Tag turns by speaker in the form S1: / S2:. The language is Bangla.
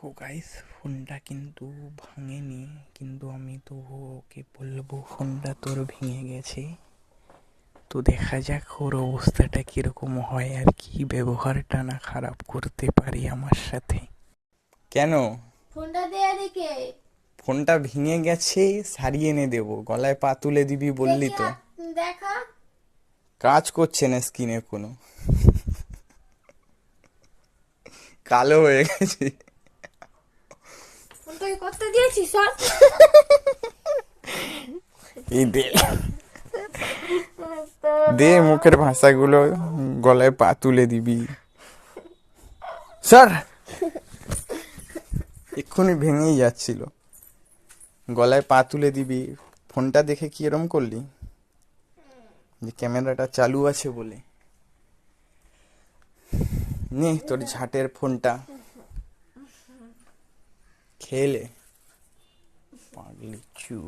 S1: দেখো গাইস, ফোনটা কিন্তু ভাঙেনি, কিন্তু আমি তো ওকে বলবো ফোনটা তোর ভেঙে গেছে। তো দেখা যাক ওর অবস্থাটা কিরকম হয় আর কি ব্যবহারটা না খারাপ করতে পারি আমার সাথে। কেন?
S2: ফোনটা দে এদিকে।
S1: ফোনটা ভেঙে গেছে, সারিয়ে এনে দেবো, গলায় পা তুলে দিবি বললি
S2: দেখি
S1: তো।
S2: হাত দেখা।
S1: কাজ করছে না স্ক্রিনে কোনো, কালো হয়ে গেছে।
S2: ফোনটাকে করতে দিয়েছিস সর।
S1: এই দে, দে মুখের ভাষাগুলো, গলায় পা তুলে দিবি। স্যার, এক্ষুনি ভেঙেই যাচ্ছিল। গলায় পা তুলে দিবি। ফোনটা দেখে কি এরম করলি যে ক্যামেরাটা চালু আছে বলে? নে তোর ঝাটের ফোনটা খেলে, পাগলি চু।